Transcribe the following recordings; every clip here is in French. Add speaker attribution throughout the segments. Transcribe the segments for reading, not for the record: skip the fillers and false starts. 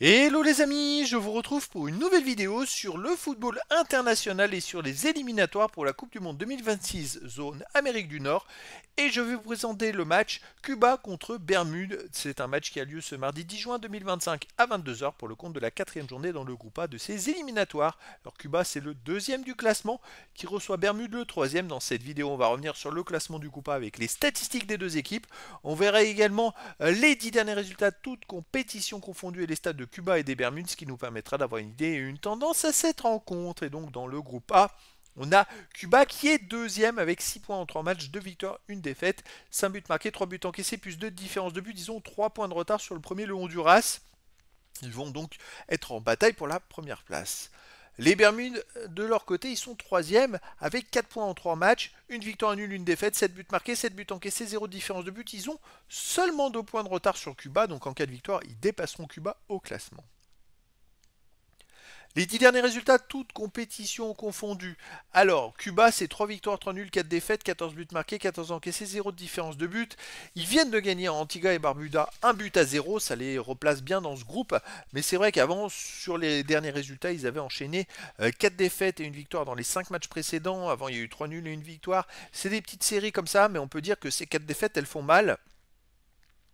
Speaker 1: Hello les amis, je vous retrouve pour une nouvelle vidéo sur le football international et sur les éliminatoires pour la Coupe du Monde 2026 zone Amérique du Nord. Et je vais vous présenter le match Cuba contre Bermude. C'est un match qui a lieu ce mardi 10 juin 2025 à 22 h pour le compte de la quatrième journée dans le groupe A de ces éliminatoires. Alors Cuba c'est le deuxième du classement qui reçoit Bermude le troisième. Dans cette vidéo on va revenir sur le classement du groupe A avec les statistiques des deux équipes. On verra également les 10 derniers résultats toutes compétitions confondues et les stades de Cuba et des Bermudes, ce qui nous permettra d'avoir une idée et une tendance à cette rencontre. Et donc dans le groupe A, on a Cuba qui est deuxième avec 6 points en 3 matchs, 2 victoires, 1 défaite, 5 buts marqués, 3 buts encaissés, plus 2 différences de buts, disons 3 points de retard sur le premier, le Honduras. Ils vont donc être en bataille pour la première place. Les Bermudes, de leur côté, ils sont troisième avec 4 points en 3 matchs, une victoire nulle, une défaite, 7 buts marqués, 7 buts encaissés, 0 différence de but. Ils ont seulement 2 points de retard sur Cuba, donc en cas de victoire, ils dépasseront Cuba au classement. Les 10 derniers résultats, toutes compétitions confondues. Alors, Cuba, c'est 3 victoires, 3 nuls, 4 défaites, 14 buts marqués, 14 encaissés, 0 de différence de but. Ils viennent de gagner en Antigua et Barbuda 1 but à 0, ça les replace bien dans ce groupe. Mais c'est vrai qu'avant, sur les derniers résultats, ils avaient enchaîné 4 défaites et une victoire dans les 5 matchs précédents. Avant, il y a eu 3 nuls et une victoire. C'est des petites séries comme ça, mais on peut dire que ces 4 défaites, elles font mal.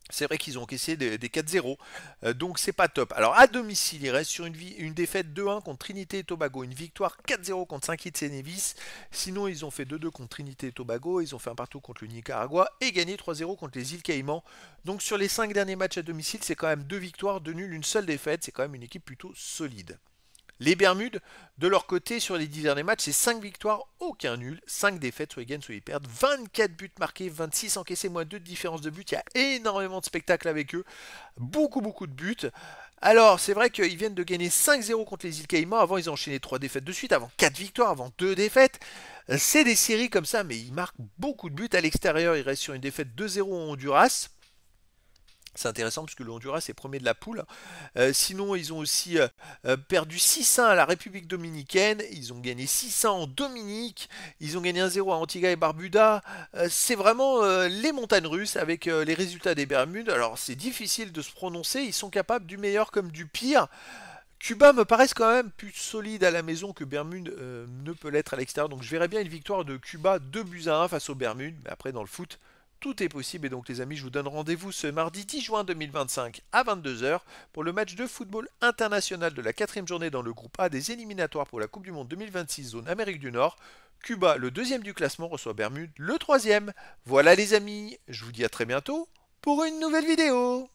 Speaker 1: C'est vrai qu'ils ont encaissé des 4-0, donc c'est pas top. Alors à domicile, il reste sur une défaite 2-1 contre Trinité et Tobago, une victoire 4-0 contre Saint Kitts et Nevis. Sinon, ils ont fait 2-2 contre Trinité et Tobago, ils ont fait un partout contre le Nicaragua et gagné 3-0 contre les îles Caïmans. Donc sur les 5 derniers matchs à domicile, c'est quand même 2 victoires, 2 nuls, une seule défaite. C'est quand même une équipe plutôt solide. Les Bermudes, de leur côté, sur les 10 derniers matchs, c'est 5 victoires, aucun nul, 5 défaites, soit ils gagnent, soit ils perdent, 24 buts marqués, 26 encaissés, moins 2 de différence de but. Il y a énormément de spectacles avec eux, beaucoup de buts. Alors, c'est vrai qu'ils viennent de gagner 5-0 contre les îles Caïmans. Avant, ils ont enchaîné 3 défaites de suite, avant 4 victoires, avant 2 défaites. C'est des séries comme ça, mais ils marquent beaucoup de buts. À l'extérieur, ils restent sur une défaite 2-0 en Honduras. C'est intéressant parce que le Honduras est premier de la poule. Sinon, ils ont aussi perdu 6-1 à la République dominicaine. Ils ont gagné 6-1 en Dominique. Ils ont gagné 1-0 à Antigua et Barbuda. C'est vraiment les montagnes russes avec les résultats des Bermudes. Alors, c'est difficile de se prononcer. Ils sont capables du meilleur comme du pire. Cuba me paraissent quand même plus solide à la maison que Bermude ne peut l'être à l'extérieur. Donc je verrais bien une victoire de Cuba 2 buts à 1 face aux Bermudes. Mais après, dans le foot, tout est possible. Et donc les amis, je vous donne rendez-vous ce mardi 10 juin 2025 à 22 h pour le match de football international de la quatrième journée dans le groupe A des éliminatoires pour la Coupe du Monde 2026 zone Amérique du Nord. Cuba, le deuxième du classement, reçoit Bermude, le troisième. Voilà les amis, je vous dis à très bientôt pour une nouvelle vidéo.